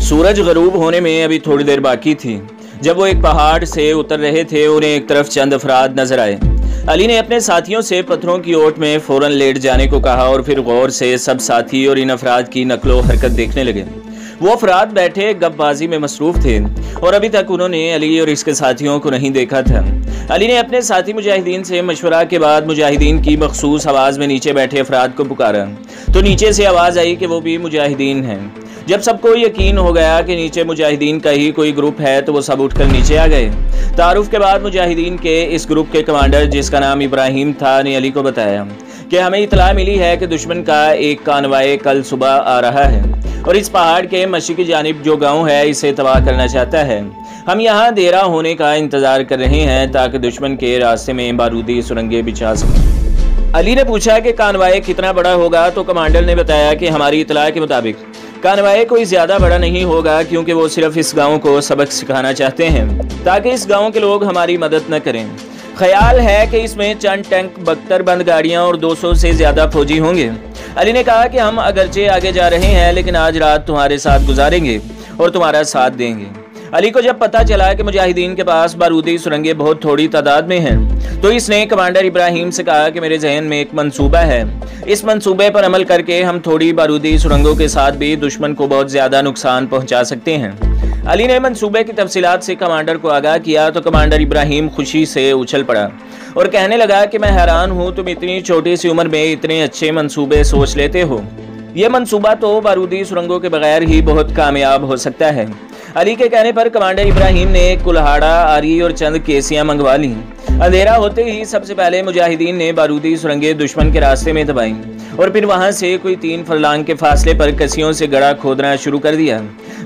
सूरज गरूब होने में अभी थोड़ी देर बाकी थी। जब वो एक पहाड़ से उतर रहे थे, उन्हें एक तरफ चंद अफराद नजर आए। अली ने अपने साथियों से पत्थरों की ओट में फौरन लेट जाने को कहा और फिर गौर से सब साथी और इन अफराद की नकलो हरकत देखने लगे। वो अफराद बैठे गपबाजी में मसरूफ थे और अभी तक उन्होंने अली और इसके साथियों को नहीं देखा था। अली ने अपने साथी मुजाहिदीन से मशवरा के बाद मुजाहिदीन की मखसूस आवाज़ में नीचे बैठे अफराद को पुकारा तो नीचे से आवाज़ आई कि वो भी मुजाहिदीन हैं। जब सबको यकीन हो गया कि नीचे मुजाहिदीन का ही कोई ग्रुप है तो वो सब उठकर नीचे आ गए। तारुफ के बाद मुजाहिदीन के इस ग्रुप के कमांडर, जिसका नाम इब्राहिम था, ने अली को बताया कि हमें इतला मिली है कि दुश्मन का एक कानवाए कल सुबह आ रहा है और इस पहाड़ के मशरिकी जानिब जो गांव है इसे तबाह करना चाहता है। हम यहाँ देरा होने का इंतज़ार कर रहे हैं ताकि दुश्मन के रास्ते में बारूदी सुरंगें बिछा सकें। अली ने पूछा कि कानवाए कितना बड़ा होगा तो कमांडर ने बताया कि हमारी इतला के मुताबिक कानवाए कोई ज़्यादा बड़ा नहीं होगा, क्योंकि वो सिर्फ इस गांव को सबक सिखाना चाहते हैं ताकि इस गांव के लोग हमारी मदद न करें। ख्याल है कि इसमें चंद टैंक, 72 बंद गाड़ियां और 200 से ज़्यादा फौजी होंगे। अली ने कहा कि हम अगरचे आगे जा रहे हैं लेकिन आज रात तुम्हारे साथ गुजारेंगे और तुम्हारा साथ देंगे। अली को जब पता चला कि मुजाहिदीन के पास बारूदी सुरंगें बहुत थोड़ी तादाद में हैं तो इसने कमांडर इब्राहिम से कहा कि मेरे जहन में एक मंसूबा है। इस मंसूबे पर अमल करके हम थोड़ी बारूदी सुरंगों के साथ भी दुश्मन को बहुत ज़्यादा नुकसान पहुंचा सकते हैं। अली ने मंसूबे की तफसीलात से कमांडर को आगाह किया तो कमांडर इब्राहिम खुशी से उछल पड़ा और कहने लगा कि मैं हैरान हूँ, तुम इतनी छोटी सी उम्र में इतने अच्छे मंसूबे सोच लेते हो। ये मंसूबा तो बारूदी सुरंगों के बगैर ही बहुत कामयाब हो सकता है। अली के कहने पर कमांडर इब्राहिम ने कुल्हाड़ा, आरी और चंद केसियां मंगवा ली। अंधेरा होते ही सबसे पहले मुजाहिदीन ने बारूदी सुरंगें दुश्मन के रास्ते में दबाई और फिर वहां से कोई 3 फरलांग के फासले पर कसियों से गड़ा खोदना शुरू कर दिया।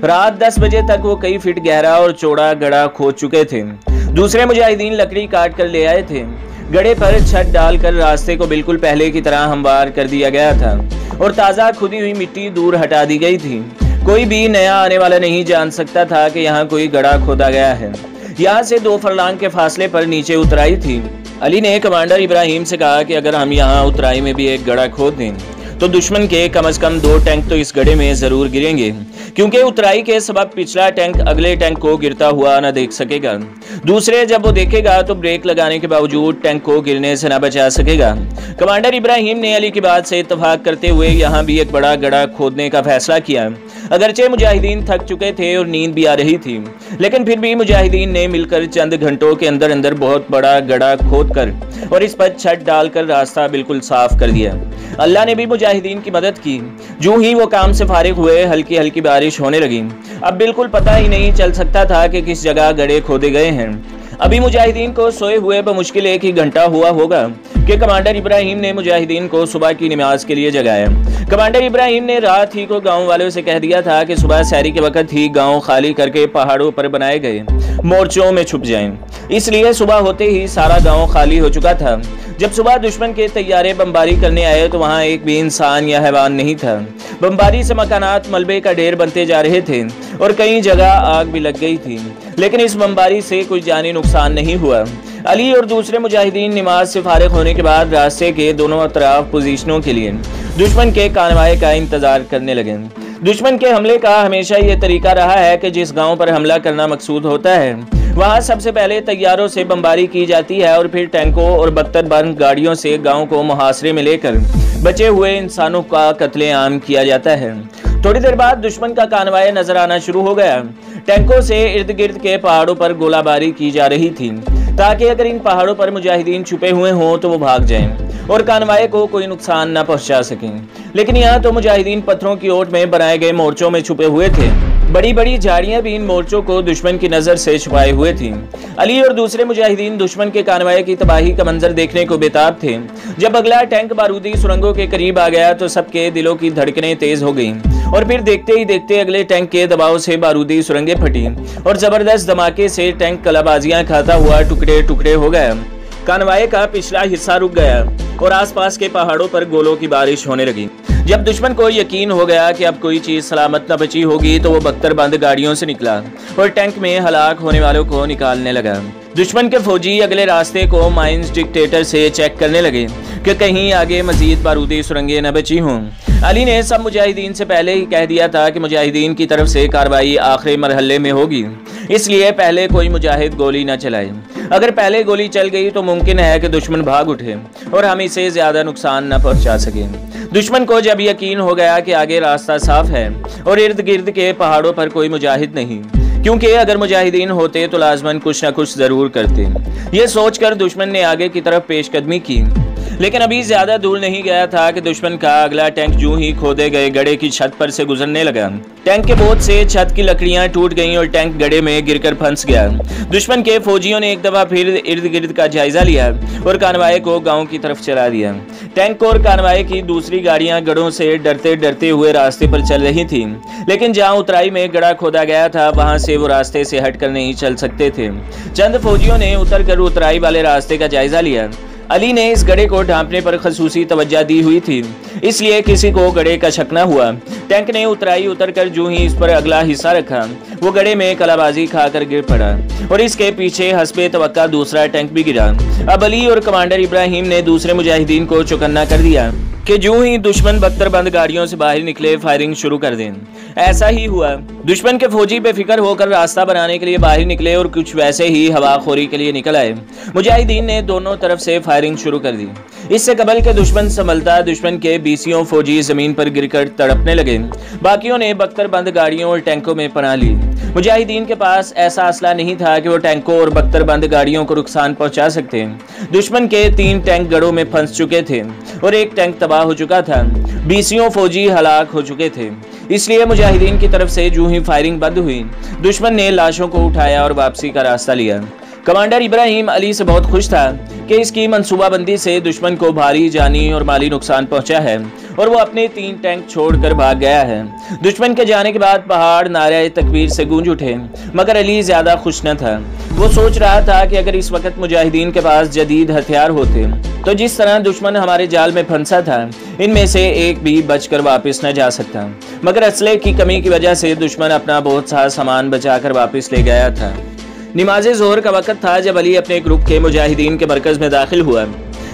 रात 10 बजे तक वो कई फीट गहरा और चौड़ा गड़ा खोद चुके थे। दूसरे मुजाहिदीन लकड़ी काट कर ले आए थे। गड़े पर छत डालकर रास्ते को बिल्कुल पहले की तरह हमवार कर दिया गया था और ताज़ा खुदी हुई मिट्टी दूर हटा दी गई थी। कोई भी नया आने वाला नहीं जान सकता था कि यहाँ कोई गड़ा खोदा गया है। यहाँ से 2 फरलांग के फासले पर नीचे उतराई थी। अली ने कमांडर इब्राहिम से कहा कि अगर हम यहाँ उतराई में भी एक गड़ा खोद दें तो दुश्मन के कम से कम 2 टैंक तो इस गड्ढे में ज़रूर गिरेंगे, क्योंकि उतराई के सबब पिछला टैंक अगले टैंक को गिरता हुआ न देख सकेगा। दूसरे, जब वो देखेगा तो ब्रेक लगाने के बावजूद टैंक को गिरने से न बचा सकेगा। कमांडर इब्राहिम ने अली की बात से इत्तफाक करते हुए यहाँ भी एक बड़ा गड्ढा खोदने का फैसला किया। अगरचे मुजाहिदीन थक चुके थे और नींद भी आ रही थी, लेकिन फिर भी मुजाहिदीन ने मिलकर चंद घंटों के अंदर अंदर बहुत बड़ा गड्ढा खोदकर और इस पर छत डालकर रास्ता बिल्कुल साफ कर दिया। अल्लाह ने भी मुजाहिदीन की मदद की। जो ही वो काम से फारिग हुए, हल्की हल्की बारिश होने लगी। अब बिल्कुल पता ही नहीं चल सकता था कि किस जगह गड्ढे खोदे गए हैं। अभी मुजाहिदीन को सोए हुए बमुश्किल 1 ही घंटा हुआ होगा कि कमांडर इब्राहिम ने मुजाहिदीन को सुबह की नमाज के लिए जगाया। कमांडर इब्राहिम ने रात ही को गांव वालों से कह दिया था कि सुबह सहरी के वक्त ही गांव खाली करके पहाड़ों पर बनाए गए मोर्चों में छुप जाएं। इसलिए सुबह होते ही सारा गांव खाली हो चुका था। जब सुबह दुश्मन के तैयारे बमबारी करने आए तो वहां एक भी इंसान या हैवान नहीं था। बमबारी से मकानात मलबे का ढेर बनते जा रहे थे और कई जगह आग भी लग गई थी, लेकिन इस बमबारी से कोई जानी नुकसान नहीं हुआ। अली और दूसरे मुजाहिदीन नमाज से फारिग होने के बाद रास्ते के दोनों तरफ पोजीशनों के लिए दुश्मन के कानवाए का इंतजार करने लगे। दुश्मन के हमले का हमेशा ये तरीका रहा है कि जिस गांव पर हमला करना मकसूद होता है वहां सबसे पहले तैयारों से बमबारी की जाती है और फिर टैंकों और 72 बंद गाड़ियों से गांव को मुहासरे में लेकर बचे हुए इंसानों का कत्लेआम किया जाता है। थोड़ी देर बाद दुश्मन का कानवाए नजर आना शुरू हो गया। टैंकों से इर्द गिर्द के पहाड़ों पर गोलाबारी की जा रही थी ताकि अगर इन पहाड़ों पर मुजाहिदीन छुपे हुए हों तो वो भाग जाएं और कानवाए को कोई नुकसान न पहुंचा सकें। लेकिन यहाँ तो मुजाहिदीन पत्थरों की ओट में बनाए गए मोर्चों में छुपे हुए थे। बड़ी बड़ी झाड़ियां भी इन मोर्चों को दुश्मन की नजर से छुपाए हुए थी। अली और दूसरे मुजाहिदीन दुश्मन के कानवाए की तबाही का मंजर देखने को बेताब थे। जब अगला टैंक बारूदी सुरंगों के करीब आ गया तो सबके दिलों की धड़कनें तेज हो गईं और फिर देखते ही देखते अगले टैंक के दबाव से बारूदी सुरंगें फटी और जबरदस्त धमाके से टैंक कलाबाजियां खाता हुआ टुकड़े टुकड़े हो गया। कानवाए का पिछला हिस्सा रुक गया और आसपास के पहाड़ों पर गोलों की बारिश होने लगी। जब दुश्मन को यकीन हो गया कि अब कोई चीज सलामत न बची होगी तो वो 72 बंद गाड़ियों से निकला और टैंक में हलाक होने वालों को निकालने लगा। दुश्मन के फौजी अगले रास्ते को माइंस डिक्टेटर से चेक करने लगे कि कहीं आगे मजीद बारूदी सुरंगें न बची हों। अली ने सब मुजाहिदीन से पहले ही कह दिया था कि मुजाहिदीन की तरफ से कार्रवाई आखिरी मरहले में होगी, इसलिए पहले कोई मुजाहिद गोली न चलाए। अगर पहले गोली चल गई तो मुमकिन है कि दुश्मन भाग उठे और हम इसे ज्यादा नुकसान न पहुंचा सकें। दुश्मन को जब यकीन हो गया कि आगे रास्ता साफ है और इर्द गिर्द के पहाड़ों पर कोई मुजाहिद नहीं, क्योंकि अगर मुजाहिदीन होते तो लाजमन कुछ न कुछ जरूर करते, ये सोचकर दुश्मन ने आगे की तरफ पेशकदमी की। लेकिन अभी ज्यादा दूर नहीं गया था कि दुश्मन का अगला टैंक यूं ही खोदे गए गड्ढे की छत पर से गुजरने लगा। टैंक के बोझ से छत की लकड़ियां टूट गईं और टैंक गड्ढे में गिरकर फंस गया। दुश्मन के फौजियों ने एक दफा फिर इर्द गिर्द का जायजा लिया और कानवाई को गांव की तरफ चला दिया। टैंक और कानवाई की दूसरी गाड़ियां गढ़ों से डरते डरते हुए रास्ते पर चल रही थी, लेकिन जहां उतराई में गड्ढा खोदा गया था वहां से वो रास्ते से हटकर नहीं चल सकते थे। चंद फौजियों ने उतरकर उतराई वाले रास्ते का जायजा लिया। अली ने इस गड्ढे को ढांपने पर खसूसी तवज्जो दी हुई थी, इसलिए किसी को गड्ढे का शक न हुआ। टैंक ने उतराई उतरकर जो ही इस पर अगला हिस्सा रखा, वो गड्ढे में कलाबाजी खाकर गिर पड़ा और इसके पीछे हस्बे तवक्का दूसरा टैंक भी गिरा। अब अली और कमांडर इब्राहिम ने दूसरे मुजाहिदीन को चौकन्ना कर दिया कि जो ही दुश्मन बख्तरबंद गाड़ियों से बाहर निकले फायरिंग शुरू कर दें। ऐसा ही हुआ। दुश्मन के फौजी बेफिक्र होकर रास्ता बनाने के लिए बाहर निकले और कुछ वैसे ही हवाखोरी के लिए निकल आए। मुजाहिदीन ने दोनों तरफ से फायरिंग शुरू कर दी। इससे कबल के दुश्मन संभलता दुश्मन के 20 फौजी जमीन पर गिरकर तड़पने लगे। बाकियों ने बख्तरबंद गाड़ियों और टैंकों में पनाह ली। मुजाहिदीन के पास ऐसा असला नहीं था कि वो टैंकों और बख्तरबंद गाड़ियों को नुकसान पहुंचा सकते। दुश्मन के 3 टैंक गढ़ों में फंस चुके थे और एक टैंक तबाह हो चुका था। 20 फौजी हलाक हो चुके थे। इसलिए मुजाहिदीन की तरफ से जो ही फायरिंग बंद हुई, दुश्मन ने लाशों को उठाया और वापसी का रास्ता लिया। कमांडर इब्राहिम अली से बहुत खुश था कि इसकी मंसूबाबंदी से दुश्मन को भारी जानी और माली नुकसान पहुंचा है और वो अपने 3 टैंक छोड़कर भाग गया है। दुश्मन के जाने के बाद पहाड़ नारे तकबीर से गूंज उठे, मगर अली ज्यादा खुश न था। वो सोच रहा था कि अगर इस वक्त मुजाहिदीन के पास जदीद हथियार होते तो जिस तरह दुश्मन हमारे जाल में फंसा था, इनमें से एक भी बचकर वापस न जा सकता, मगर असले की कमी की वजह से दुश्मन अपना बहुत सा सामान बचाकर वापस ले गया था। नमाज ज़ोहर का वक्त था जब अली अपने ग्रुप के मुजाहिदीन के मरकज में दाखिल हुआ।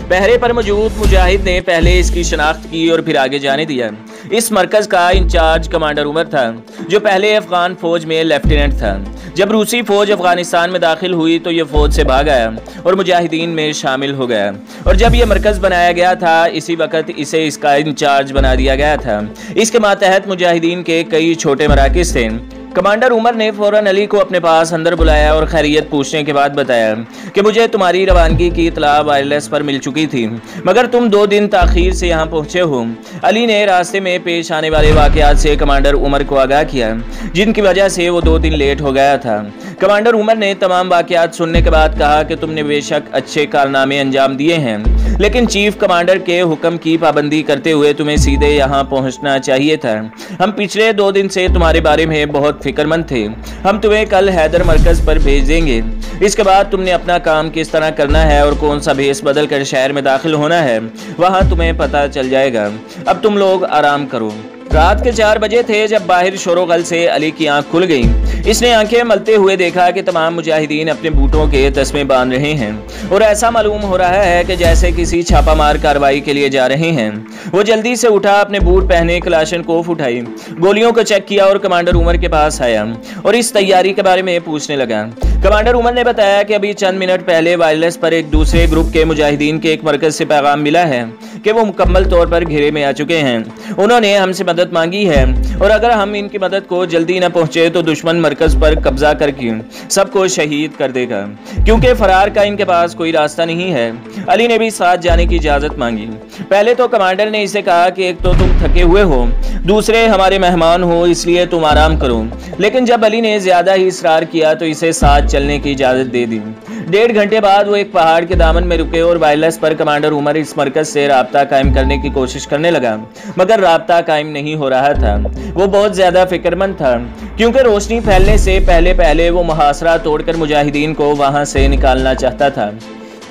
पहरे पर मौजूद मुजाहिद ने पहले इसकी शनाख्त की और फिर आगे जाने दिया। इस मरकज का इंचार्ज कमांडर उमर था, जो पहले अफगान फौज में लेफ्टिनेंट था। जब रूसी फौज अफगानिस्तान में दाखिल हुई तो यह फौज से भाग आया और मुजाहिदीन में शामिल हो गया, और जब यह मरकज बनाया गया था इसी वक्त इसे इसका इंचार्ज बना दिया गया था। इसके मातहत मुजाहिदीन के कई छोटे मराकिज थे। कमांडर उमर ने फौरन अली को अपने पास अंदर बुलाया और खैरियत पूछने के बाद बताया कि मुझे तुम्हारी रवानगी की इतला वायरलेस पर मिल चुकी थी, मगर तुम 2 दिन ताखीर से यहाँ पहुँचे हो। अली ने रास्ते में पेश आने वाले वाकयात से कमांडर उमर को आगाह किया, जिनकी वजह से वो 2 दिन लेट हो गया था। कमांडर उमर ने तमाम वाकयात सुनने के बाद कहा कि तुमने बेशक अच्छे कारनामे अंजाम दिए हैं, लेकिन चीफ कमांडर के हुक्म की पाबंदी करते हुए तुम्हें सीधे यहाँ पहुँचना चाहिए था। हम पिछले 2 दिन से तुम्हारे बारे में बहुत फिक्रमंद थे। हम तुम्हें कल हैदर मरकज पर भेज देंगे। इसके बाद तुमने अपना काम किस तरह करना है और कौन सा भेस बदल कर शहर में दाखिल होना है, वहाँ तुम्हें पता चल जाएगा। अब तुम लोग आराम करो। रात के 4 बजे थे जब बाहर शोरोगल से अली की आंख खुल गई। इसने आंखें मलते हुए देखा कि तमाम मुजाहिदीन अपने बूटों के तस्मे बांध रहे हैं और ऐसा मालूम हो रहा है कि जैसे किसी छापामार कार्रवाई के लिए जा रहे हैं। वो जल्दी से उठा, अपने बूट पहने, कलाशनकोफ उठाई, गोलियों को चेक किया और कमांडर उमर के पास आया और इस तैयारी के बारे में पूछने लगा। कमांडर उमर ने बताया कि अभी चंद मिनट पहले वायरलेस पर एक दूसरे ग्रुप के मुजाहिदीन के एक मरकज से पैगाम मिला है कि वो मुकम्मल तौर पर घेरे में आ चुके हैं। उन्होंने हमसे मदद मांगी है और अगर हम इनकी मदद को जल्दी न पहुंचे तो दुश्मन मरकज पर कब्जा करके सबको शहीद कर देगा, क्योंकि फरार का इनके पास कोई रास्ता नहीं है। अली ने भी साथ जाने की इजाजत मांगी। पहले तो कमांडर ने इसे कहा कि एक तो तुम थके हुए हो, दूसरे हमारे मेहमान हो, इसलिए तुम आराम करो। लेकिन जब अली ने ज्यादा ही इसरार किया तो इसे साथ चलने की इजाजत दे दी। 1.5 घंटे बाद वो एक पहाड़ के दामन में रुके और वायरलेस पर कमांडर उमर इस मरकज से राब्ता कायम करने की कोशिश करने लगा, मगर राब्ता कायम नहीं हो रहा था। वो बहुत ज्यादा फिक्रमंद था, क्योंकि रोशनी फैलने से पहले वो मुहासरा तोड़कर मुजाहिदीन को वहां से निकालना चाहता था।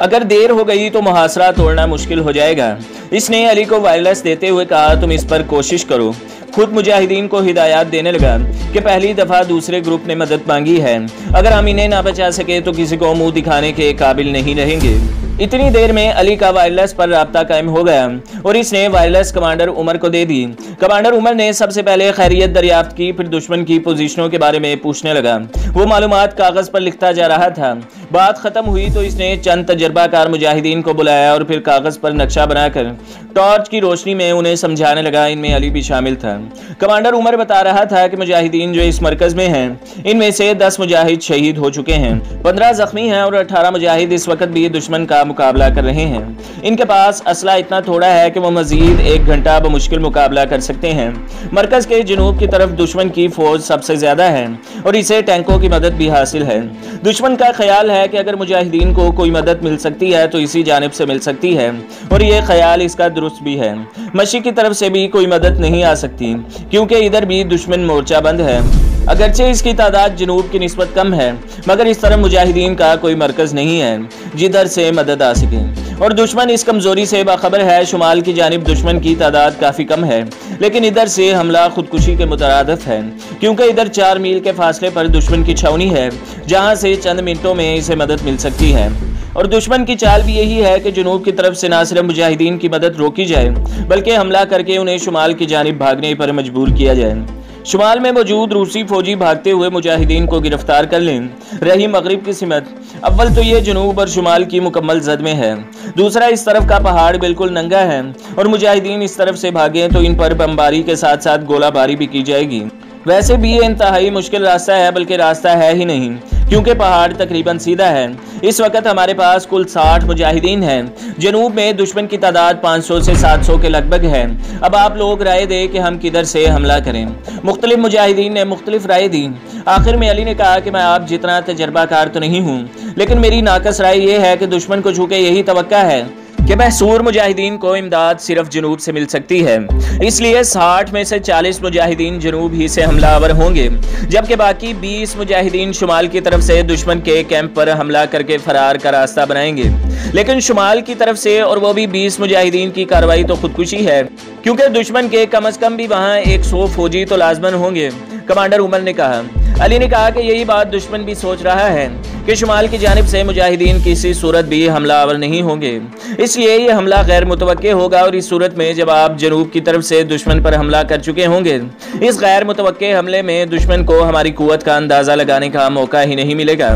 अगर देर हो गई तो मुहासरा तोड़ना मुश्किल हो जाएगा। इसने अली को वायरलेस देते हुए कहा, तुम इस पर कोशिश करो, खुद मुजाहिदीन को हिदायत देने लगा कि पहली दफ़ा दूसरे ग्रुप ने मदद मांगी है, अगर हम इन्हें ना बचा सके तो किसी को मुंह दिखाने के काबिल नहीं रहेंगे। इतनी देर में अली का वायरलेस पर राब्ता कायम हो गया और इसने वायरलेस कमांडर उमर को दे दी। कमांडर उमर ने सबसे पहले खैरियत दरियाफ्त की, फिर दुश्मन की पोजीशनों के बारे में पूछने लगा। वो मालूमात कागज पर लिखता जा रहा था। बात खत्म हुई तो इसने चंद तजर्बाकार मुजाहिदीन को बुलाया और फिर कागज पर नक्शा बनाकर टॉर्च की रोशनी में उन्हें समझाने लगा। इनमें अली भी शामिल था। कमांडर उमर बता रहा था कि मुजाहिदीन जो इस मरकज में हैं, इनमें से 10 मुजाहिद शहीद हो चुके हैं, 15 जख्मी हैं और 18 मुजाहिद इस वक्त भी दुश्मन का मुकाबला कर रहे हैं। इनके पास असला इतना थोड़ा है कि वो मजीद 1 घंटा बमुश्किल मुकाबला कर सकते हैं। मरकज के जनूब की तरफ दुश्मन की फौज सबसे ज्यादा है और इसे टैंकों की मदद भी हासिल है। दुश्मन का ख्याल है कि अगर मुजाहिदीन को कोई मदद मिल सकती है तो इसी जानिब से मिल सकती है और ये ख्याल इसका दुरुस्त भी है। मशरिक की तरफ से भी कोई मदद नहीं आ सकती क्योंकि इधर भी दुश्मन मोर्चा बंद है। अगरचे इसकी तादाद जनूब की निस्बत कम है, मगर इस तरफ मुजाहिदीन का कोई मरकज नहीं है जिधर से मदद आ सके और दुश्मन इस कमजोरी से बाखबर है। शुमाल की जानिब दुश्मन की तादाद काफी कम है, लेकिन इधर से हमला खुदकुशी के मुतरादिफ है क्योंकि इधर 4 मील के फासले पर दुश्मन की छावनी है जहां से चंद मिनटों में इसे मदद मिल सकती है। और दुश्मन की चाल भी यही है कि जनूब की तरफ से न सिर्फ मुजाहिदीन की मदद रोकी जाए बल्कि हमला करके उन्हें शुमाल की जानिब भागने पर मजबूर किया जाए। शुमाल में मौजूद रूसी फौजी भागते हुए मुजाहिदीन को गिरफ्तार कर लें। रही मगरिब की सिमत, अव्वल तो ये जनूब और शुमाल की मुकम्मल जद में है, दूसरा इस तरफ का पहाड़ बिल्कुल नंगा है और मुजाहिदीन इस तरफ से भागे तो इन पर बमबारी के साथ साथ गोलाबारी भी की जाएगी। वैसे भी ये इंतहाई मुश्किल रास्ता है, बल्कि रास्ता है ही नहीं क्योंकि पहाड़ तकरीबन सीधा है। इस वक्त हमारे पास कुल 60 मुजाहिदीन हैं। जनूब में दुश्मन की तादाद 500 से 700 के लगभग है। अब आप लोग राय दें कि हम किधर से हमला करें। मुख्तलिफ मुजाहिदीन ने मुख्तलिफ राय दी। आखिर में अली ने कहा कि मैं आप जितना तजर्बाकार तो नहीं हूँ, लेकिन मेरी नाकस राय ये है कि दुश्मन को चूँकि यही तवक्का है कि महसूर मुजाहिदीन को इमदाद सिर्फ जनूब से मिल सकती है, इसलिए 60 में से 40 मुजाहिदीन जनूब ही से हमलावर होंगे, जबकि बाकी 20 मुजाहिदीन शुमाल की तरफ से दुश्मन के कैंप पर हमला करके फरार का रास्ता बनाएंगे। लेकिन शुमाल की तरफ से और वो भी 20 मुजाहिदीन की कार्रवाई तो खुदकुशी है क्योंकि दुश्मन के कम अज कम भी वहाँ 100 फौजी तो लाजमन होंगे। कमांडर उमर ने कहा। अली ने कहा कि यही बात दुश्मन भी सोच रहा है कि शुमाल की जानिब से मुजाहिदीन किसी सूरत भी हमलावर नहीं होंगे, इसलिए ये हमला गैर मुतवक्के होगा और इस सूरत में जब आप जनूब की तरफ से दुश्मन पर हमला कर चुके होंगे, इस गैर मुतवक्के हमले में दुश्मन को हमारी कुव्वत का अंदाजा लगाने का मौका ही नहीं मिलेगा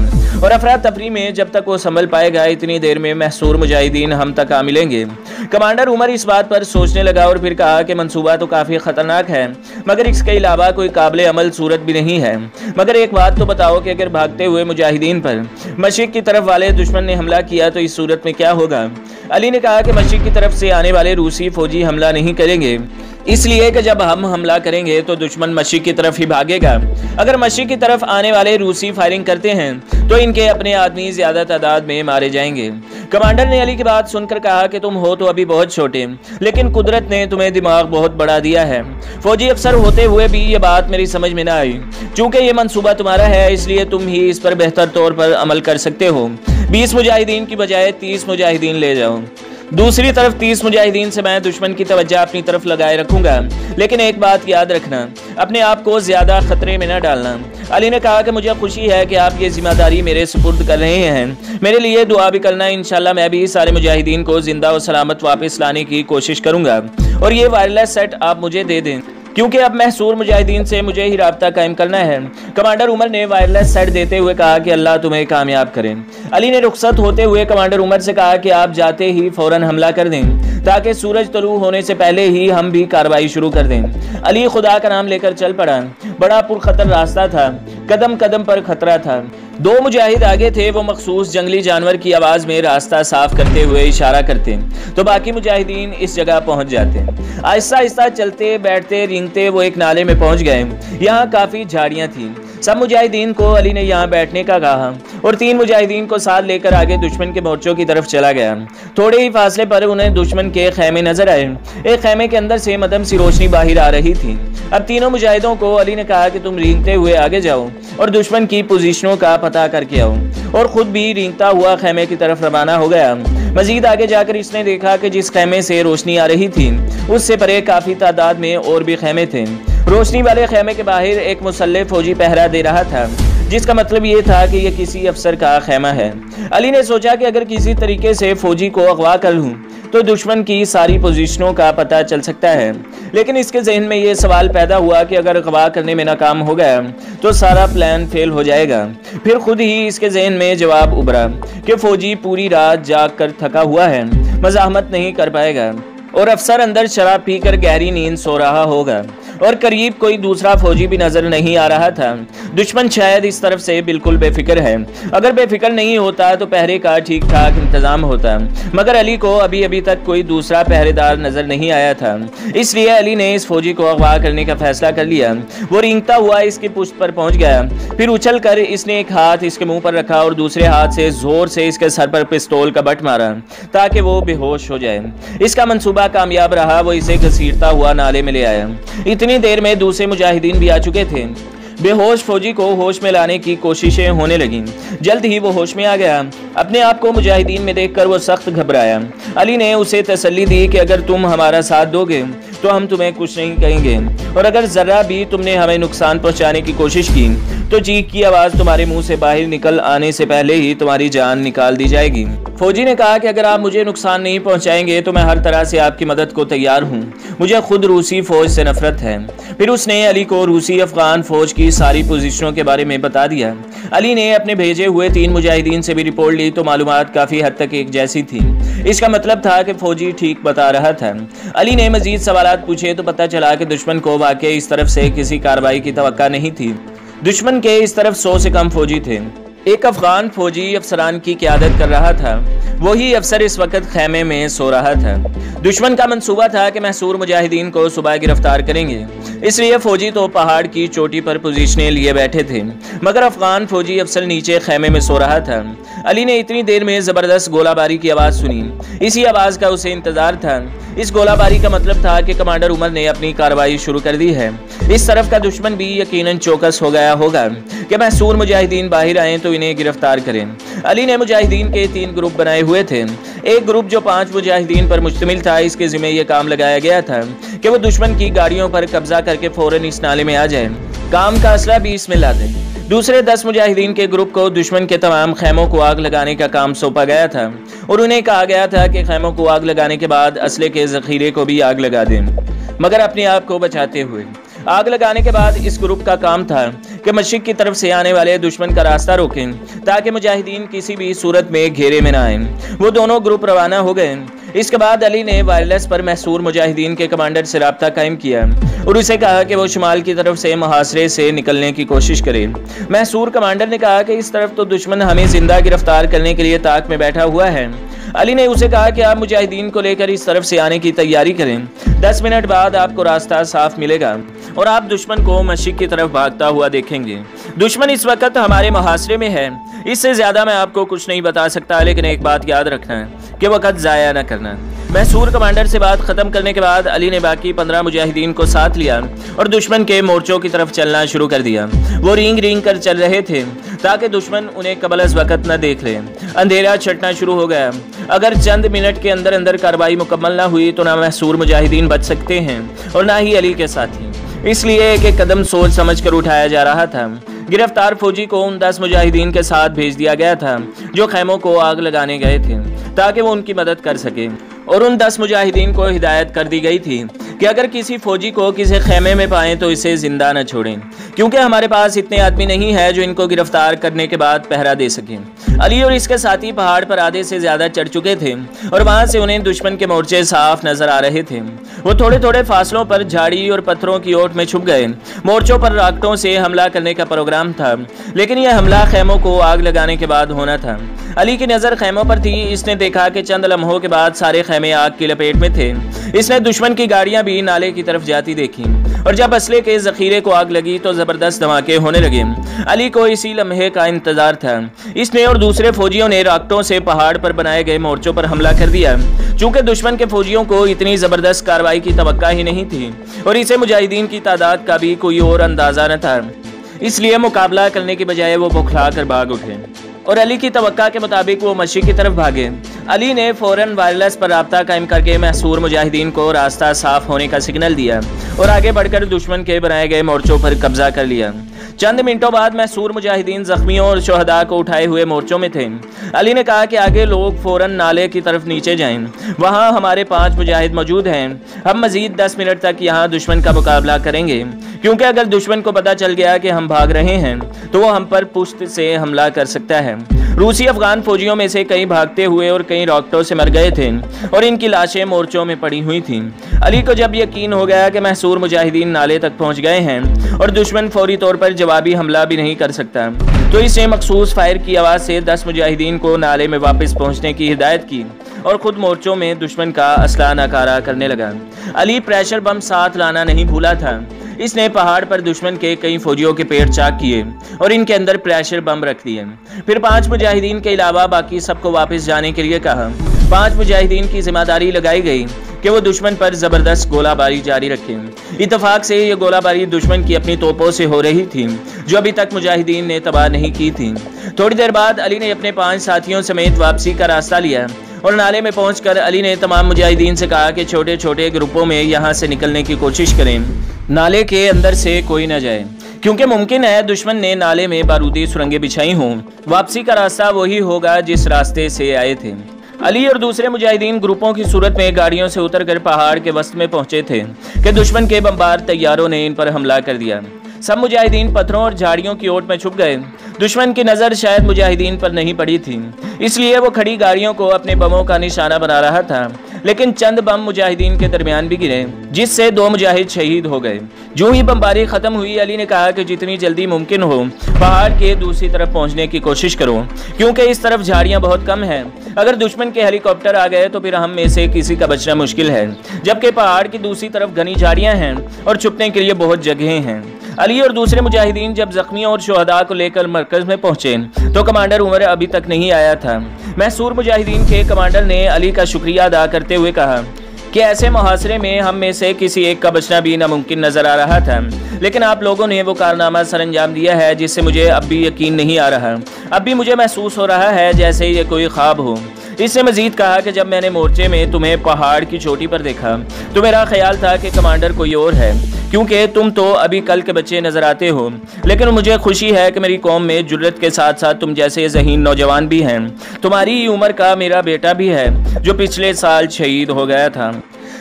और अफरा तफरी में जब तक वो संभल पाएगा इतनी देर में महसूर मुजाहिदीन हम तक आ मिलेंगे। कमांडर उमर इस बात पर सोचने लगा और फिर कहा कि मंसूबा तो काफ़ी ख़तरनाक है, मगर इसके अलावा कोई काबिल अमल सूरत भी नहीं है। मगर एक बात तो बताओ कि अगर भागते हुए मुजाहिदीन पर मशरिक की तरफ वाले दुश्मन ने हमला किया तो इस सूरत में क्या होगा? अली ने कहा कि मशरिक की तरफ से आने वाले रूसी फौजी हमला नहीं करेंगे, इसलिए कि जब हम हमला करेंगे तो दुश्मन मशरिक की तरफ ही भागेगा। अगर मशरिक की तरफ आने वाले रूसी फायरिंग करते हैं तो इनके अपने आदमी ज्यादा तादाद में मारे जाएंगे। कमांडर ने अली की बात सुनकर कहा कि तुम हो तो अभी बहुत छोटे, लेकिन कुदरत ने तुम्हें दिमाग बहुत बढ़ा दिया है। फौजी अफसर होते हुए भी ये बात मेरी समझ में ना आई। चूंकि ये मंसूबा तुम्हारा है इसलिए तुम ही इस पर बेहतर तौर पर अमल कर सकते हो। 20 मुजाहिदीन की बजाय 30 मुजाहिदीन ले जाओ। दूसरी तरफ 30 मुजाहिदीन से मैं दुश्मन की तवज्जो अपनी तरफ लगाए रखूंगा, लेकिन एक बात याद रखना, अपने आप को ज्यादा खतरे में न डालना। अली ने कहा कि मुझे खुशी है कि आप ये जिम्मेदारी मेरे सुपुर्द कर रहे हैं। मेरे लिए दुआ भी करना। इंशाल्लाह मैं भी सारे मुजाहिदीन को जिंदा और सलामत वापस लाने की कोशिश करूंगा और ये वायरलेस सेट आप मुझे दे दें क्योंकि अब महसूर मुजाहिदीन से मुझे ही राब्ता कायम करना है। कमांडर उमर ने वायरलेस सेट देते हुए कहा कि अल्लाह तुम्हें कामयाब करें। अली ने रुखसत होते हुए कमांडर उमर से कहा कि आप जाते ही फौरन हमला कर दें ताकि सूरज तलू होने से पहले ही हम भी कार्रवाई शुरू कर दें। अली खुदा का नाम लेकर चल पड़ा। बड़ा पुरखतर रास्ता था, कदम कदम पर खतरा था। 2 मुजाहिद आगे थे, वो मखसूस जंगली जानवर की आवाज़ में रास्ता साफ करते हुए इशारा करते तो बाकी मुजाहिदीन इस जगह पहुंच जाते। आहिस्ता आहिस्ता चलते बैठते रेंगते वो एक नाले में पहुंच गए। यहाँ काफ़ी झाड़ियाँ थीं। सब मुजाहिदीन को अली ने यहाँ बैठने का कहा और 3 मुजाहिदीन को साथ लेकर आगे दुश्मन के मोर्चों की तरफ चला गया। थोड़े ही फासले पर उन्हें दुश्मन के खैमे नजर आए। एक खैमे के अंदर से मदम सी रोशनी बाहर आ रही थी। अब तीनों मुजाहिदों को अली ने कहा कि तुम रेंगते हुए आगे जाओ और दुश्मन की पोजीशनों का पता करके आओ और खुद भी रेंगता हुआ खेमे की तरफ रवाना हो गया। मजीद आगे जाकर इसने देखा कि जिस खेमे से रोशनी आ रही थी उससे परे काफी तादाद में और भी खेमे थे। रोशनी वाले खेमे के बाहर एक मुसल्लह फौजी पहरा दे रहा था, जिसका मतलब ये था कि यह किसी अफसर का खेमा है। अली ने सोचा कि अगर किसी तरीके से फौजी को अगवा कर लूं तो दुश्मन की सारी पोजीशनों का पता चल सकता है। लेकिन इसके जहन में ये सवाल पैदा हुआ कि अगर अगवा करने में नाकाम हो गया तो सारा प्लान फेल हो जाएगा। फिर खुद ही इसके जहन में जवाब उभरा कि फौजी पूरी रात जाग कर थका हुआ है, मज़ाहमत नहीं कर पाएगा और अफसर अंदर शराब पीकर गहरी नींद सो रहा होगा और करीब कोई दूसरा फौजी भी नजर नहीं आ रहा था। दुश्मन शायद इस तरफ से बिल्कुल बेफिक्र है। अगर बेफिक्र नहीं होता तो पहरे का ठीक ठाक इंतजाम होता, मगर अली को अभी अभी तक कोई दूसरा पहरेदार नजर नहीं आया था। इसलिए अली ने इस फौजी को अगवा करने का फैसला कर लिया। वो रेंगता हुआ इसकी पुश्त पर पहुंच गया। फिर उछल कर इसने एक हाथ इसके मुंह पर रखा और दूसरे हाथ से जोर से इसके सर पर पिस्तौल का बट मारा ताकि वो बेहोश हो जाए। इसका मंसूबा कामयाब रहा। वो इसे घसीटता हुआ नाले में ले आया। इतनी देर में दूसरे मुजाहिदीन भी आ चुके थे। बेहोश फौजी को होश में लाने की कोशिशें होने लगीं। जल्द ही वो होश में आ गया। अपने आप को मुजाहिदीन में देखकर वो सख्त घबराया। अली ने उसे तसल्ली दी कि अगर तुम हमारा साथ दोगे तो हम तुम्हें कुछ नहीं कहेंगे और अगर जरा भी तुमने हमें नुकसान पहुंचाने की कोशिश की तो चीख की आवाज़ तुम्हारे मुंह से बाहर निकल आने से पहले ही तुम्हारी जान निकाल दी जाएगी। फौजी ने कहा कि अगर आप मुझे नुकसान नहीं पहुंचाएंगे तो मैं हर तरह से आपकी मदद को तैयार हूं। मुझे खुद रूसी फौज से नफरत है। फिर उसने अली को रूसी अफगान फौज की सारी पोजीशनों के बारे में बता दिया। अली ने अपने भेजे हुए 3 मुजाहिदीन से भी रिपोर्ट ली तो मालूमात काफ़ी हद तक एक जैसी थी। इसका मतलब था कि फौजी ठीक बता रहा था। अली ने मजीद सवालात पूछे तो पता चला कि दुश्मन को वाकई इस तरफ से किसी कार्रवाई की तवक्का नहीं थी। दुश्मन के इस तरफ 100 से कम फौजी थे। एक अफगान फौजी अफसरान की क़यादत कर रहा था। वही अफसर इस वक्त खेमे में सो रहा था। दुश्मन का मंसूबा था कि महसूर मुजाहिदीन को सुबह गिरफ्तार करेंगे, इसलिए फौजी तो पहाड़ की चोटी पर पोजीशनें लिए बैठे थे, मगर अफगान फौजी अफसर नीचे खेमे में सो रहा था। अली ने इतनी देर में ज़बरदस्त गोलाबारी की आवाज़ सुनी। इसी आवाज़ का उसे इंतज़ार था। इस गोलाबारी का मतलब था कि कमांडर उमर ने अपनी कार्रवाई शुरू कर दी है। इस तरफ का दुश्मन भी यकीनन चौकस हो गया होगा कि महसूर मुजाहिदीन बाहर आए तो इन्हें गिरफ्तार करें। अली ने मुजाहिदीन के 3 ग्रुप बनाए हुए थे। एक ग्रुप जो 5 मुजाहिदीन पर मुश्तमिल था, इसके जिम्मे यह काम लगाया गया था कि वो दुश्मन की गाड़ियों पर कब्जा करके फौरन इस नाले में आ जाए, काम का असला भी इसमें ला दें। दूसरे 10 मुजाहिदीन के ग्रुप को दुश्मन के तमाम खैमों को आग लगाने का काम सौंपा गया था और उन्हें कहा गया था कि खैमों को आग लगाने के बाद असले के जखीरे को भी आग लगा दें, मगर अपने आप को बचाते हुए। आग लगाने के बाद इस ग्रुप का काम था कि मशरिक की तरफ से आने वाले दुश्मन का रास्ता रोकें ताकि मुजाहिदीन किसी भी सूरत में घेरे में ना आए। वो दोनों ग्रुप रवाना हो गए। इसके बाद अली ने वायरलेस पर महसूर मुजाहिदीन के कमांडर से राब्ता कायम किया और उसे कहा कि वो शुमाल की तरफ से मुहासरे से निकलने की कोशिश करे। महसूर कमांडर ने कहा कि इस तरफ तो दुश्मन हमें जिंदा गिरफ्तार करने के लिए ताक में बैठा हुआ है। अली ने उसे कहा कि आप मुजाहिदीन को लेकर इस तरफ से आने की तैयारी करें। 10 मिनट बाद आपको रास्ता साफ मिलेगा और आप दुश्मन को मशरिक की तरफ भागता हुआ देखेंगे। दुश्मन इस वक्त हमारे मुहासरे में है। इससे ज्यादा मैं आपको कुछ नहीं बता सकता, लेकिन एक बात याद रखना है कि वक्त ज़ाया न करना। महसूर कमांडर से बात खत्म करने के बाद अली ने बाकी 15 मुजाहिदीन को साथ लिया और दुश्मन के मोर्चों की तरफ चलना शुरू कर दिया। वो रींग रींग कर चल रहे थे ताकि दुश्मन उन्हें कबल वक्त न देख ले। अंधेरा छटना शुरू हो गया। अगर चंद मिनट के अंदर अंदर कार्रवाई मुकम्मल ना हुई तो ना महसूर मुजाहिदीन बच सकते हैं और ना ही अली के साथी। इसलिए एक एक कदम सोच समझ कर उठाया जा रहा था। गिरफ्तार फौजी को उन 10 मुजाहिदीन के साथ भेज दिया गया था जो खैमों को आग लगाने गए थे ताकि वो उनकी मदद कर सके, और उन 10 मुजाहिदीन को हिदायत कर दी गई थी कि अगर किसी फौजी को किसी खेमे में पाएं तो इसे जिंदा न छोड़ें, क्योंकि हमारे पास इतने आदमी नहीं है जो इनको गिरफ्तार करने के बाद पहरा दे सकें। अली और इसके साथी पहाड़ पर आधे से ज्यादा चढ़ चुके थे और वहां से उन्हें दुश्मन के मोर्चे साफ नजर आ रहे थे। वो थोड़े थोड़े फासलों पर झाड़ी और पत्थरों की ओट में छुप गए। मोर्चों पर राकेटों से हमला करने का प्रोग्राम था, लेकिन यह हमला खैमों को आग लगाने के बाद होना था। अली की नजर खैमों पर थी। इसने देखा कि चंद लम्हों के बाद सारे खैमे आग की लपेट में थे। इसने दुश्मन की गाड़ियां भी नाले की तरफ जाती देखी और जब असले के जखीरे को आग लगी तो जबरदस्त धमाके होने लगे। अली को इसी लम्हे का इंतजार था। इसने और दूसरे फौजियों ने राकेटों से पहाड़ पर बनाए गए मोर्चों पर हमला कर दिया। चूंकि दुश्मन के फौजियों को इतनी जबरदस्त कार्रवाई की तवक्का ही नहीं थी और इसे मुजाहिदीन की तादाद का भी कोई और अंदाजा न था, इसलिए मुकाबला करने के बजाय वो बौखला कर भाग उठे। और अली की तवक्का के मुताबिक वो मस्जिद की तरफ भागे। अली ने फौरन वायरलेस पर राब्ता कायम करके महसूर मुजाहिदीन को रास्ता साफ होने का सिग्नल दिया और आगे बढ़कर दुश्मन के बनाए गए मोर्चों पर कब्जा कर लिया। चंद मिनटों बाद महसूर मुजाहिदीन जख्मियों और शहदा को उठाए हुए मोर्चों में थे। अली ने कहा कि आगे लोग फौरन नाले की तरफ नीचे जाएं, वहां हमारे 5 मुजाहिद मौजूद हैं। हम मजीद 10 मिनट तक यहाँ दुश्मन का मुकाबला करेंगे, क्योंकि अगर दुश्मन को पता चल गया कि हम भाग रहे हैं तो वो हम पर पुश्त से हमला कर सकता है। रूसी अफगान फौजियों में से कई भागते हुए और कई रॉकेटों से मर गए थे और इनकी लाशें मोर्चों में पड़ी हुई थीं। अली को जब यकीन हो गया कि महसूर मुजाहिदीन नाले तक पहुंच गए हैं और दुश्मन फौरी तौर पर जवाबी हमला भी नहीं कर सकता, तो इसने मखसूस फायर की आवाज़ से 10 मुजाहिदीन को नाले में वापस पहुंचने की हिदायत की और खुद मोर्चों में दुश्मन का असला नकारा करने लगा। अली प्रेशर बम साथ लाना नहीं भूला था। इसने पहाड़ पर दुश्मन के कई फौजियों के पेट चाक किए और इनके अंदर प्रेशर बम रख दिए। फिर 5 मुजाहिदीन के अलावा बाकी सबको वापस जाने के लिए कहा। 5 मुजाहिदीन की जिम्मेदारी लगाई गई कि वो दुश्मन पर जबरदस्त गोलाबारी जारी रखें। इत्तेफाक से ये गोलाबारी दुश्मन की अपनी तोपों से हो रही थी, जो अभी तक मुजाहिदीन ने तबाह नहीं की थी। थोड़ी देर बाद अली ने अपने 5 साथियों समेत वापसी का रास्ता लिया और नाले में पहुंचकर अली ने तमाम मुजाहिदीन से कहा कि छोटे छोटे ग्रुपों में यहाँ से निकलने की कोशिश करें, नाले के अंदर से कोई न जाए, क्योंकि मुमकिन है दुश्मन ने नाले में बारूदी सुरंगें बिछाई हों। वापसी का रास्ता वही होगा जिस रास्ते से आए थे। अली और दूसरे मुजाहिदीन ग्रुपों की सूरत में गाड़ियों से उतरकर पहाड़ के वस्त में पहुंचे थे कि दुश्मन के बमबार तैयारों ने इन पर हमला कर दिया। सब मुजाहिदीन पत्थरों और झाड़ियों की ओट में छुप गए। दुश्मन की नज़र शायद मुजाहिदीन पर नहीं पड़ी थी, इसलिए वो खड़ी गाड़ियों को अपने बमों का निशाना बना रहा था, लेकिन चंद बम मुजाहिदीन के दरमियान भी गिरे, जिससे 2 मुजाहिद शहीद हो गए। जो ही बमबारी खत्म हुई, अली ने कहा कि जितनी जल्दी मुमकिन हो पहाड़ के दूसरी तरफ पहुंचने की कोशिश करो, क्योंकि इस तरफ झाड़ियां बहुत कम हैं। अगर दुश्मन के हेलीकॉप्टर आ गए तो फिर हम में से किसी का बचना मुश्किल है, जबकि पहाड़ की दूसरी तरफ घनी झाड़ियां हैं और छुपने के लिए बहुत जगहें हैं। अली और दूसरे मुजाहिदीन जब जख्मियों और शहदा को लेकर मरकज में पहुंचे तो कमांडर उमर अभी तक नहीं आया था। महसूर मुजाहिदीन के कमांडर ने अली का शुक्रिया अदा करते हुए कहा कि ऐसे मुहासरे में हम में से किसी एक का बचना भी नामुमकिन नजर आ रहा था, लेकिन आप लोगों ने वो कारनामा सर अंजाम दिया है जिससे मुझे अब भी यकीन नहीं आ रहा। अब भी मुझे महसूस हो रहा है जैसे ये कोई ख्वाब हो। इसने मजीद कहा कि जब मैंने मोर्चे में तुम्हें पहाड़ की चोटी पर देखा तो मेरा ख्याल था कि कमांडर कोई और है, क्योंकि तुम तो अभी कल के बच्चे नजर आते हो, लेकिन मुझे खुशी है कि मेरी कौम में जुर्रत के साथ साथ तुम जैसे ज़हीन नौजवान भी हैं। तुम्हारी ही उम्र का मेरा बेटा भी है जो पिछले साल शहीद हो गया था।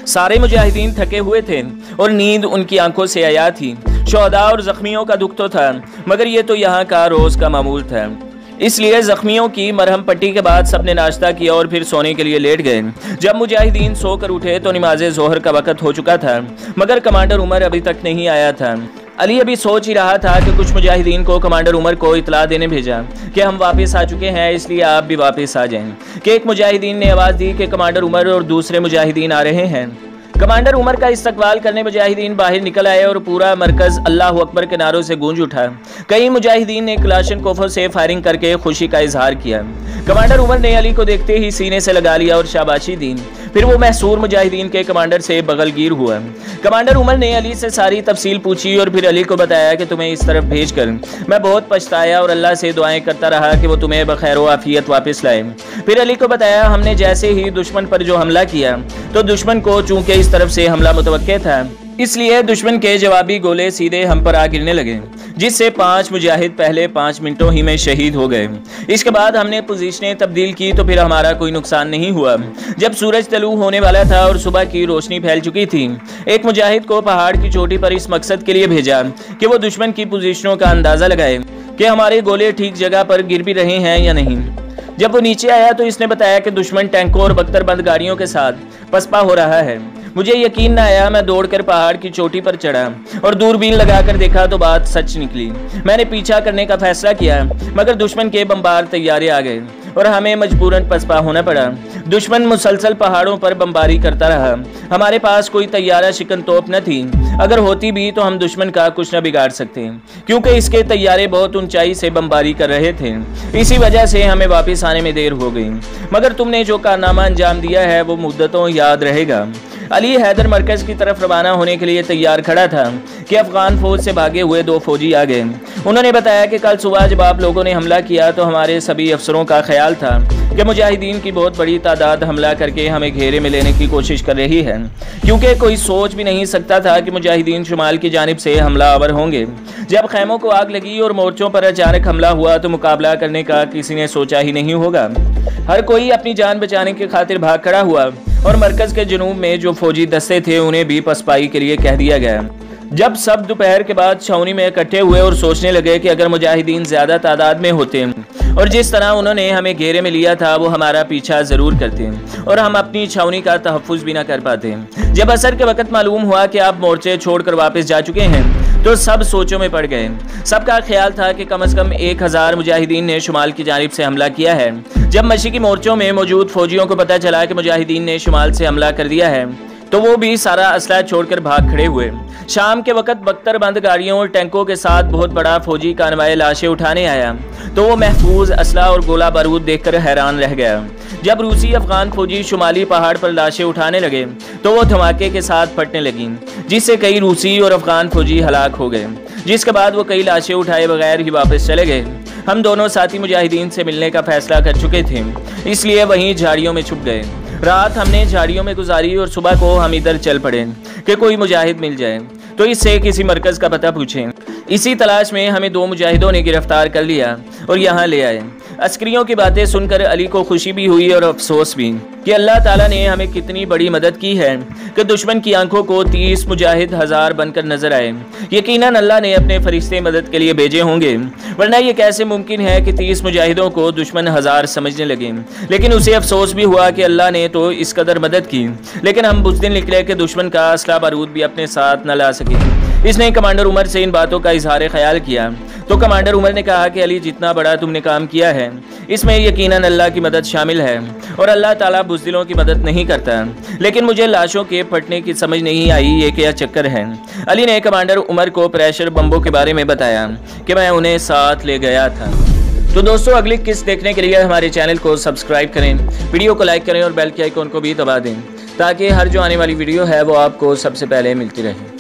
सारे मुजाहिदीन थके हुए थे और नींद उनकी आंखों से आया थी। शहदा और जख्मियों का दुख तो था, मगर ये तो यहाँ का रोज़ का मामूल था। इसलिए जख्मियों की मरहम पट्टी के बाद सबने नाश्ता किया और फिर सोने के लिए लेट गए। जब मुजाहिदीन सोकर उठे तो नमाज ज़ोहर का वक़्त हो चुका था, मगर कमांडर उमर अभी तक नहीं आया था। अली अभी सोच ही रहा था कि कुछ मुजाहिदीन को कमांडर उमर को इतला देने भेजा कि हम वापस आ चुके हैं, इसलिए आप भी वापस आ जाएं। कि एक मुजाहिदीन ने आवाज़ दी कि कमांडर उमर और दूसरे मुजाहिदीन आ रहे हैं। कमांडर उमर का इस्तकबाल करने मुजाहिदीन बाहर निकल आए और पूरा मरकज अल्लाह अकबर के नारों से गूंज उठा। कई मुजाहिदीन ने क्लाशनकोफों से फायरिंग करके खुशी का इजहार किया। कमांडर उमर ने अली को देखते ही सीने से लगा लिया और शाबाशी दी। फिर वो महसूर मुजाहिदीन के कमांडर से बगलगीर हुआ। कमांडर उमर ने अली से सारी तफसील पूछी और फिर अली को बताया कि तुम्हें इस तरफ भेजकर मैं बहुत पछताया और अल्लाह से दुआएं करता रहा कि वो तुम्हें बखैर व आफियत वापस लाए। फिर अली को बताया हमने जैसे ही दुश्मन पर जो हमला किया तो दुश्मन को चूंकि इस तरफ से हमला मुतवक्के था, इसलिए दुश्मन के जवाबी गोले सीधे हम पर आ गिरने लगे, जिससे 5 मुजाहिद पहले 5 मिनटों ही में शहीद हो गए। इसके बाद हमने पोजीशनें तब्दील की तो फिर हमारा कोई नुकसान नहीं हुआ। जब सूरज तलू होने वाला था और सुबह की रोशनी फैल चुकी थी, एक मुजाहिद को पहाड़ की चोटी पर इस मकसद के लिए भेजा कि वो दुश्मन की पोजीशनों का अंदाज़ा लगाए कि हमारे गोले ठीक जगह पर गिर भी रहे हैं या नहीं। जब वो नीचे आया तो इसने बताया कि दुश्मन टैंकों और बख्तरबंद गाड़ियों के साथ पसपा हो रहा है। मुझे यकीन न आया। मैं दौड़कर पहाड़ की चोटी पर चढ़ा और दूरबीन लगाकर देखा तो बात सच निकली। मैंने पीछा करने का फैसला किया, मगर दुश्मन के बमबार तैयारे आ गए और हमें मजबूरन पसपा होना पड़ा। दुश्मन मुसलसल पहाड़ों पर बमबारी करता रहा। हमारे पास कोई तैयारा शिकन तोप न थी। अगर होती भी तो हम दुश्मन का कुछ न बिगाड़ सकते, क्योंकि इसके तैयारे बहुत ऊंचाई से बमबारी कर रहे थे। इसी वजह से हमें वापस आने में देर हो गई, मगर तुमने जो कारनामा अंजाम दिया है वो मुद्दतों याद रहेगा। अली हैदर मरकज की तरफ रवाना होने के लिए तैयार खड़ा था कि अफगान फौज से भागे हुए 2 फौजी आ गए। उन्होंने बताया कि कल सुबह जब आप लोगों ने हमला किया तो हमारे सभी अफसरों का ख्याल था कि मुजाहिदीन की बहुत बड़ी तादाद हमला करके हमें घेरे में लेने की कोशिश कर रही है, क्योंकि कोई सोच भी नहीं सकता था कि मुजाहिदीन शुमाल की जानिब से हमलावर होंगे। जब खैमों को आग लगी और मोर्चों पर अचानक हमला हुआ तो मुकाबला करने का किसी ने सोचा ही नहीं होगा। हर कोई अपनी जान बचाने की खातिर भाग खड़ा हुआ और मरकज के जुनूब में जो फौजी दस्ते थे उन्हें भी पसपाई के लिए कह दिया गया। जब सब दोपहर के बाद छावनी में इकट्ठे हुए और सोचने लगे कि अगर मुजाहिदीन ज्यादा तादाद में होते और जिस तरह उन्होंने हमें घेरे में लिया था वो हमारा पीछा जरूर करते और हम अपनी छावनी का तहफ़्फ़ुज़ भी न कर पाते। जब असर के वक्त मालूम हुआ कि आप मोर्चे छोड़कर वापस जा चुके हैं तो सब सोचों में पड़ गए। सबका ख्याल था कि कम से कम 1000 मुजाहिदीन ने शुमाल की जानिब से हमला किया है। जब मशरिकी मोर्चों में मौजूद फौजियों को पता चला कि मुजाहिदीन ने शुमाल से हमला कर दिया है तो वो भी सारा असला छोड़कर भाग खड़े हुए। शाम के वक्त बख्तर बंद गाड़ियों और टैंकों के साथ बहुत बड़ा फौजी कानवाए लाशें उठाने आया तो वो महफूज असला और गोला बारूद देखकर हैरान रह गया। जब रूसी अफगान फौजी शुमाली पहाड़ पर लाशें उठाने लगे तो वो धमाके के साथ फटने लगी, जिससे कई रूसी और अफगान फौजी हलाक हो गए। जिसके बाद वो कई लाशें उठाए बगैर ही वापस चले गए। हम दोनों साथी मुजाहिदीन से मिलने का फैसला कर चुके थे, इसलिए वहीं झाड़ियों में छुप गए। रात हमने झाड़ियों में गुजारी और सुबह को हम इधर चल पड़े कि कोई मुजाहिद मिल जाए तो इससे किसी मरकज का पता पूछें। इसी तलाश में हमें 2 मुजाहिदों ने गिरफ्तार कर लिया और यहाँ ले आए। अस्करियों की बातें सुनकर अली को खुशी भी हुई और अफसोस भी कि अल्लाह ताला ने हमें कितनी बड़ी मदद की है कि दुश्मन की आंखों को 30 मुजाहिद 1000 बनकर नजर आए। यकीनन अल्लाह ने अपने फरिश्ते मदद के लिए भेजे होंगे, वरना ये कैसे मुमकिन है कि 30 मुजाहिदों को दुश्मन 1000 समझने लगे। लेकिन उसे अफसोस भी हुआ कि अल्लाह ने तो इस कदर मदद की, लेकिन हम बुज़दिल निकले कि दुश्मन का असला बारूद भी अपने साथ न ला सके। इसने कमांडर उमर से इन बातों का इजहार ख्याल किया तो कमांडर उमर ने कहा कि अली, जितना बड़ा तुमने काम किया है इसमें यकीनन अल्लाह की मदद शामिल है और अल्लाह ताला बुज़दिलों की मदद नहीं करता। लेकिन मुझे लाशों के फटने की समझ नहीं आई ये क्या चक्कर है। अली ने कमांडर उमर को प्रेशर बम्बों के बारे में बताया कि मैं उन्हें साथ ले गया था। तो दोस्तों, अगली किस्त देखने के लिए हमारे चैनल को सब्सक्राइब करें, वीडियो को लाइक करें और बेल के आइकॉन को भी दबा दें ताकि हर जो आने वाली वीडियो है वो आपको सबसे पहले मिलती रहे।